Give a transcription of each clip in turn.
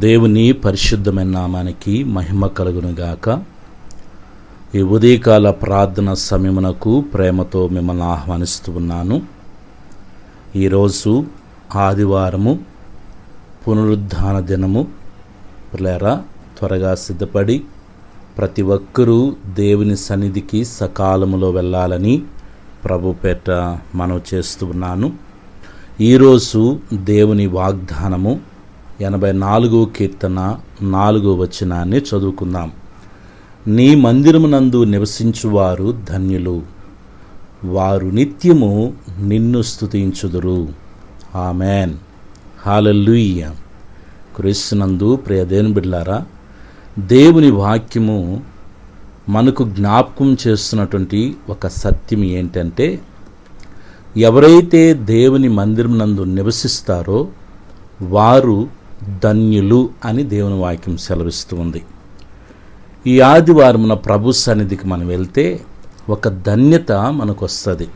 దేవుని పరిశుద్ధమైన నామానికి మహిమ కలుగునుగాక. ఈ ఉదయకాల ప్రార్థన సమయమునకు ప్రేమతో మిమ్మల్ని ఆహ్వానిస్తూ ఉన్నాను. ఈరోజు ఆదివారము, పునరుద్ధాన దినము. పిల్లరా, త్వరగా సిద్ధపడి ప్రతి ఒక్కరూ దేవుని సన్నిధికి సకాలములో వెళ్ళాలని ప్రభు పేట మనవి చేస్తూ ఉన్నాను. ఈరోజు దేవుని వాగ్దానము 84వ కీర్తన 4వ వచనాన్ని చదువుకుందాం. నీ మందిరమునందు నివసించువారు ధన్యులు, వారు నిత్యము నిన్ను స్తుతించుదురు. ఆమెన్. హల్లెలూయా. క్రీస్తునందు ప్రియ దేవుని బిడ్డలారా, దేవుని వాక్యము మనకు జ్ఞాపకం చేస్తున్నటువంటి ఒక సత్యం ఏంటంటే, ఎవరైతే దేవుని మందిరమునందు నివసిస్తారో వారు ధన్యులు అని దేవుని వాక్యం సెలవిస్తూ ఉంది. ఈ ఆదివారమున ప్రభు సన్నిధికి మనం వెళ్తే ఒక ధన్యత మనకు వస్తుంది.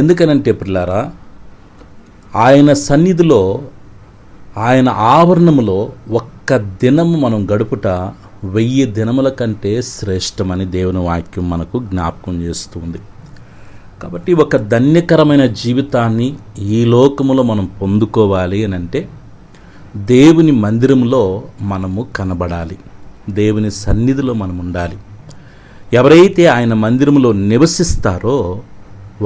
ఎందుకనంటే పిల్లారా, ఆయన సన్నిధిలో, ఆయన ఆవరణములో ఒక్క దినము మనం గడుపుట 1000 దినముల కంటే శ్రేష్టమని దేవుని వాక్యం మనకు జ్ఞాపకం చేస్తుంది. కాబట్టి ఒక ధన్యకరమైన జీవితాన్ని ఈ లోకములో మనం పొందుకోవాలి అని అంటే దేవుని మందిరంలో మనము కనబడాలి, దేవుని సన్నిధిలో మనం ఉండాలి. ఎవరైతే ఆయన మందిరంలో నివసిస్తారో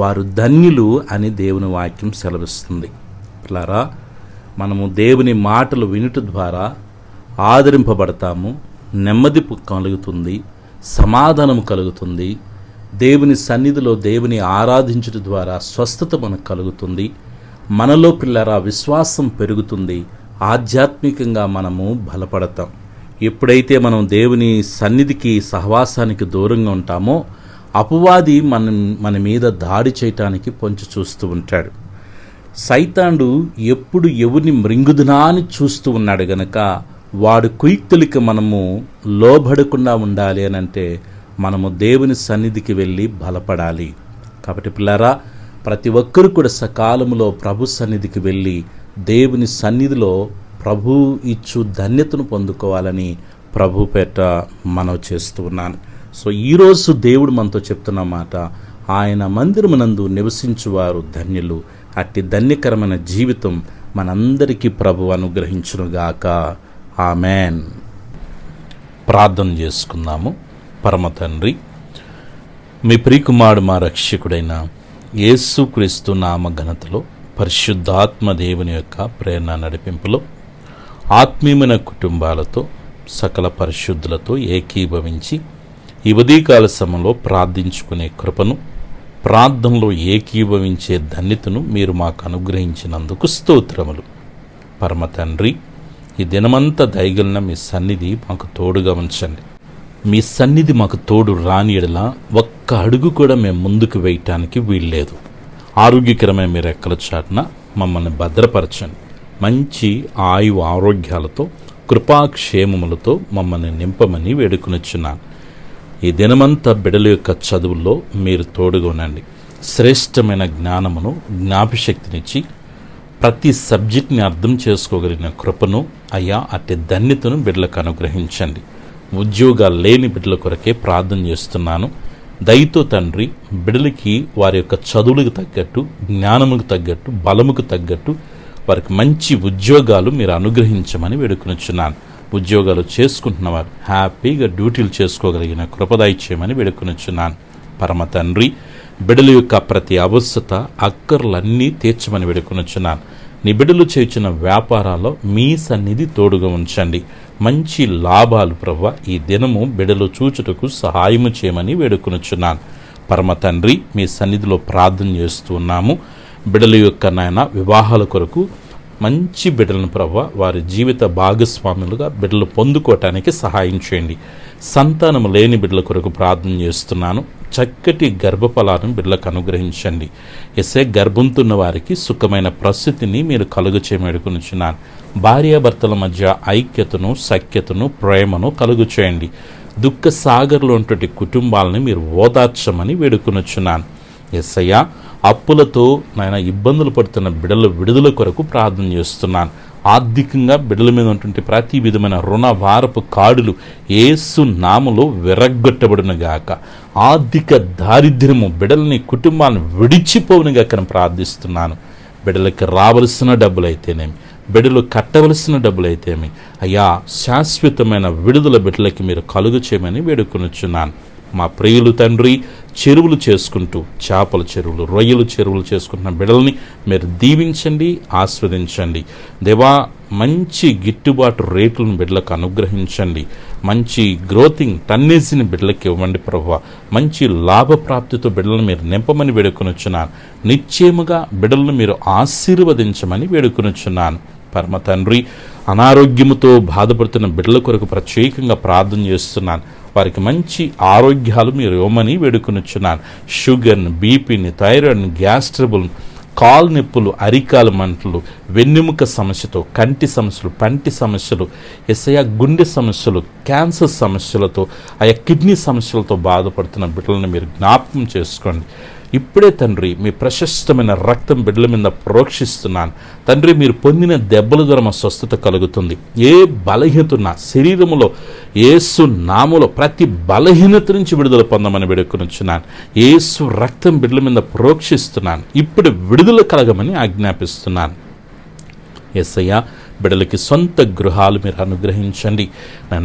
వారు ధన్యులు అని దేవుని వాక్యం సెలవిస్తుంది. పిల్లారా, మనము దేవుని మాటలు వినుట ద్వారా ఆదరింపబడతాము, నెమ్మది కలుగుతుంది, సమాధానం కలుగుతుంది. దేవుని సన్నిధిలో దేవుని ఆరాధించుట ద్వారా స్వస్థత మనకు కలుగుతుంది. మనలో పిల్లరా విశ్వాసం పెరుగుతుంది, ఆధ్యాత్మికంగా మనము బలపడతాం. ఎప్పుడైతే మనం దేవుని సన్నిధికి సహవాసానికి దూరంగా ఉంటామో అపవాది మన మీద దాడి చేయటానికి పొంచి చూస్తూ ఉంటాడు. సైతానుడు ఎప్పుడు ఎవరిని మృంగుదునా అని చూస్తూ ఉన్నాడు గనక వాడు కుయుక్తులకి మనము లోబడకుండా ఉండాలి అని అంటే మనము దేవుని సన్నిధికి వెళ్ళి బలపడాలి. కాబట్టి పిల్లారా, ప్రతి ఒక్కరు కూడా సకాలంలో ప్రభు సన్నిధికి వెళ్ళి దేవుని సన్నిధిలో ప్రభు ఇచ్చు ధన్యతను పొందుకోవాలని ప్రభు పేట మనవి చేస్తూ ఉన్నాను. సో ఈరోజు దేవుడు మనతో చెప్తున్న మాట, ఆయన మందిరమునందు నివసించువారు ధన్యులు. అట్టి ధన్యకరమైన జీవితం మనందరికీ ప్రభు అనుగ్రహించునుగాక. ఆమెన్. ప్రార్థన చేసుకుందాము. పరమ తండ్రి, మీ ప్రియకుమారుడు మా రక్షకుడైన యేసుక్రీస్తు నామ ఘనతలో, పరిశుద్ధాత్మ దేవుని యొక్క ప్రేరణ నడిపింపులో, ఆత్మీయమైన కుటుంబాలతో సకల పరిశుద్ధులతో ఏకీభవించి ఈ ఉదయకాల సమయంలో ప్రార్థించుకునే కృపను, ప్రార్థనలో ఏకీభవించే ధన్యతను మీరు మాకు అనుగ్రహించినందుకు స్తోత్రములు. పరమ తండ్రి, ఈ దినమంతా దయగలిన మీ సన్నిధి మాకు తోడుగా ఉంచండి. మీ సన్నిధి మాకు తోడు రాని ఎడల ఒక్క అడుగు కూడా మేము ముందుకు వేయటానికి వీల్లేదు. ఆరోగ్యకరమైన మీ రెక్కల చాటున మమ్మల్ని భద్రపరచండి. మంచి ఆయు ఆరోగ్యాలతో, కృపాక్షేమములతో మమ్మల్ని నింపమని వేడుకొనుచున్నాను. ఈ దినమంతా బిడ్డల యొక్క చదువుల్లో మీరు తోడుగా ఉండండి. శ్రేష్టమైన జ్ఞానమును, జ్ఞాపశక్తినిచ్చి ప్రతి సబ్జెక్ట్ని అర్థం చేసుకోగలిగిన కృపను అయ్యా అట్టి ధన్యతను బిడ్డలకు అనుగ్రహించండి. ఉద్యోగాలు లేని బిడ్డల కొరకే ప్రార్థన చేస్తున్నాను. దయతో తండ్రి, బిడ్డలకి వారి యొక్క చదువులకు తగ్గట్టు, జ్ఞానముకు తగ్గట్టు, బలముకు తగ్గట్టు వారికి మంచి ఉద్యోగాలు మీరు అనుగ్రహించమని వేడుకొనుచున్నాను. ఉద్యోగాలు చేసుకుంటున్నవారు హ్యాపీగా డ్యూటీలు చేసుకోగలిగిన కృపదయచేయమని వేడుకొనుచున్నాను. పరమ తండ్రి, బిడ్డల యొక్క ప్రతి అవసరత, అక్కర్లన్నీ తీర్చమని వేడుకొనుచున్నాను. నీ బిడ్డలు చేసిన వ్యాపారాల్లో మీ సన్నిధి తోడుగా ఉంచండి. మంచి లాభాలు ప్రభువా ఈ దినము బిడ్డలు చూచుటకు సహాయము చేయమని వేడుకొనుచున్నాను. పరమ తండ్రి, మీ సన్నిధిలో ప్రార్థన చేస్తూ ఉన్నాము. బిడ్డల యొక్క నాయన వివాహాల కొరకు మంచి బిడ్డలను ప్రభువా వారి జీవిత భాగస్వాములుగా బిడ్డలు పొందుకోవటానికి సహాయం చేయండి. సంతానము లేని బిడ్డల కొరకు ప్రార్థన చేస్తున్నాను. చక్కటి గర్భఫలాలను బిడ్డలకు అనుగ్రహించండి. ఎసే గర్భంతున్న వారికి సుఖమైన పరిస్థితిని మీరు కలుగు చేయమడుకునిచున్నాను. భార్యాభర్తల మధ్య ఐక్యతను, సఖ్యతను, ప్రేమను కలుగు చేయండి. దుఃఖ సాగర్లో ఉన్నటువంటి కుటుంబాలని మీరు ఓదార్చమని వేడుకొనుచున్నాను. యేసయ్యా, అప్పులతో నాయన ఇబ్బందులు పడుతున్న బిడ్డల విడుదల కొరకు ప్రార్థన చేస్తున్నాను. ఆర్థికంగా బిడ్డల మీద ఉంటుంటే ప్రతి విధమైన రుణ వారపు కాడులు యేసు నామములో విరగ్గొట్టబడునుగాక. ఆర్థిక దారిద్ర్యము బిడ్డలని కుటుంబాలను విడిచిపోవునుగాక ప్రార్థిస్తున్నాను. బిడ్డలకి రావలసిన డబ్బులైతేనేమి, బిడ్డలు కట్టవలసిన డబ్బులైతేమి అయ్యా శాశ్వతమైన విడుదల బిడ్డలకి మీరు కలుగు చేయమని వేడుకొనుచున్నాను. మా ప్రియులు తండ్రి చెరువులు చేసుకుంటూ, చేపల చెరువులు, రొయ్యలు చెరువులు చేసుకుంటున్న బిడ్డల్ని మీరు దీవించండి, ఆస్వాదించండి. దేవా, మంచి గిట్టుబాటు రేట్లను బిడ్డలకు అనుగ్రహించండి. మంచి గ్రోతింగ్ టన్నేజీని బిడ్డలకి ఇవ్వండి ప్రభువా. మంచి లాభప్రాప్తితో బిడ్డలను మీరు నింపమని వేడుకొనుచున్నాను. నిశ్చయముగా బిడ్డలను మీరు ఆశీర్వదించమని వేడుకొనుచున్నాను. పరమ తండ్రి, అనారోగ్యముతో బాధపడుతున్న బిడ్డల కొరకు ప్రత్యేకంగా ప్రార్థన చేస్తున్నాను. వారికి మంచి ఆరోగ్యాలు మీరు ఇవ్వమని వేడుకొనుచున్నాను. షుగర్ని, బీపీని, థైరాయిడ్ని, గ్యాస్ ట్రబుల్, కాలు నొప్పులు, అరికాల మంటలు, వెన్నెముక సమస్యతో, కంటి సమస్యలు, పంటి సమస్యలు, గుండె సమస్యలు, క్యాన్సర్ సమస్యలతో, కిడ్నీ సమస్యలతో బాధపడుతున్న బిడ్డలను మీరు జ్ఞాపకం చేసుకోండి. ఇప్పుడే తండ్రి మీ ప్రశస్తమైన రక్తం బిడ్డల మీద ప్రోక్షిస్తున్నాను. తండ్రి, మీరు పొందిన దెబ్బల ద్వారా మా స్వస్థత కలుగుతుంది. ఏ బలహీనత ఉన్నా శరీరములో యేసు నామములో ప్రతి బలహీనత నుంచి విడుదల పొందమని వేడుకొనుచున్నాను. యేసు రక్తం బిడ్డల మీద ప్రోక్షిస్తున్నాను. ఇప్పుడు విడుదల కలగమని ఆజ్ఞాపిస్తున్నాను. యేసయ్యా, బిడ్డలకి సొంత గృహాలు మీరు అనుగ్రహించండి.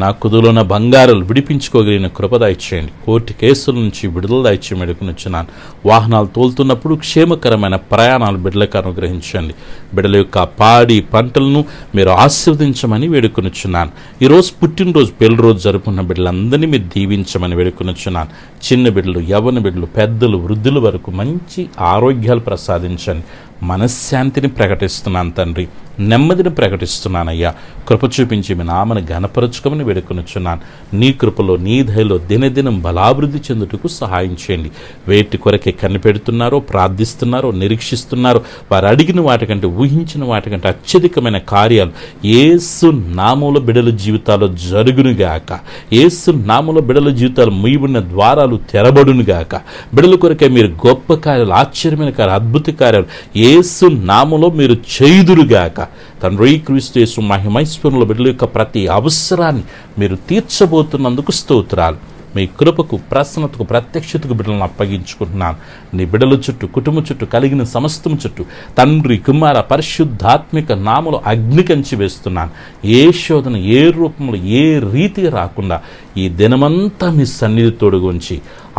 నా కుదులున్న బంగారాలు విడిపించుకోగలిగిన కృప దయచేయండి. కోర్టు కేసుల నుంచి విడుదల దయచేయమని వేడుకొనుచున్నాను. వాహనాలు తోలుతున్నప్పుడు క్షేమకరమైన ప్రయాణాలు బిడ్డలకు అనుగ్రహించండి. బిడ్డల యొక్క పాడి పంటలను మీరు ఆశీర్వదించమని వేడుకొనుచున్నాను. ఈరోజు పుట్టినరోజు, పెళ్లి రోజు జరుపుకున్న బిడ్డలందరినీ మీరు దీవించమని వేడుకొనుచున్నాను. చిన్న బిడ్డలు, యవ్వన బిడ్డలు, పెద్దలు, వృద్ధుల వరకు మంచి ఆరోగ్యాలు ప్రసాదించండి. మనశ్శాంతిని ప్రకటిస్తున్నాను తండ్రి, నెమ్మదిని ప్రకటిస్తున్నానయ్యా. కృప చూపించి మీ నామను ఘనపరచుకోమని వేడుకొనుచున్నాను. నీ కృపలో, నీ దయలో దినదినం బలాభివృద్ధి చెందుటకు సహాయం చేయండి. వేటి కొరకే కనిపెడుతున్నారో, ప్రార్థిస్తున్నారో, నిరీక్షిస్తున్నారో వారు అడిగిన వాటికంటే, ఊహించిన వాటికంటే అత్యధికమైన కార్యాలు యేసు నామములో బిడ్డల జీవితాల్లో జరుగునుగాక. యేసు నామములో బిడ్డల జీవితాలు ముయ్యబడిన ద్వారాలు తెరబడునుగాక. బిడ్డల కొరకే మీరు గొప్ప కార్యాలు, ఆశ్చర్యమైన కార్యాలు, అద్భుత కార్యాలు యేసు నామములో మీరు చేయుదురుగాక. తండ్రి, క్రీస్తు యేసు మహిమైశ్వరంలో బిడ్డల యొక్క ప్రతి అవసరాన్ని మీరు తీర్చబోతున్నందుకు స్తోత్రాలు. మీ కృపకు, ప్రసన్నతకు, ప్రత్యక్షతకు బిడ్డలను అప్పగించుకుంటున్నాను. నీ బిడ్డల చుట్టూ, కుటుంబం చుట్టూ, కలిగిన సమస్తం చుట్టూ తండ్రి, కుమార, పరిశుద్ధాత్మిక నామములో అగ్ని కంచి వేస్తున్నాను. ఏ శోధన, ఏ రూపంలో, ఏ రీతిగా రాకుండా ఈ దినమంతా మీ సన్నిధి తోడుగుంచి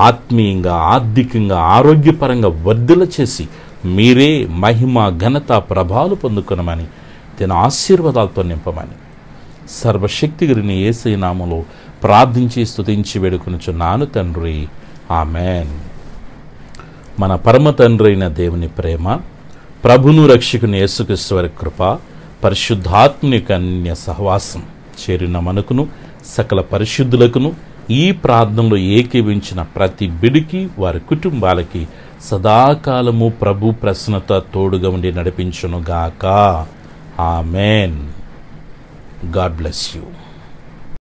ఆత్మీయంగా, ఆర్థికంగా, ఆరోగ్యపరంగా వర్ధిల్ల చేసి మీరే మహిమ, ఘనత, ప్రభావాలు పొందుకొనమని, దీని ఆశీర్వాదాలతో నింపమని సర్వశక్తిగలిగిన యేసయ్య నామములో ప్రార్థించి స్తుతించి వేడుకొనుచున్నాను తండ్రి. ఆమెన్. మన పరమ తండ్రి అయిన దేవుని ప్రేమ, ప్రభును రక్షకుని యేసుక్రీస్తు వారి కృప, పరిశుద్ధాత్మని అన్య సహవాసం చేరిన మనకును, సకల పరిశుద్ధులకును, ఈ ప్రార్థనలో ఏకీవించిన ప్రతి బిడికి, వారి కుటుంబాలకి సదాకాలము ప్రభు ప్రసన్నత తోడుగా ఉండి నడిపించునుగాక. ఆమెన్. God bless you.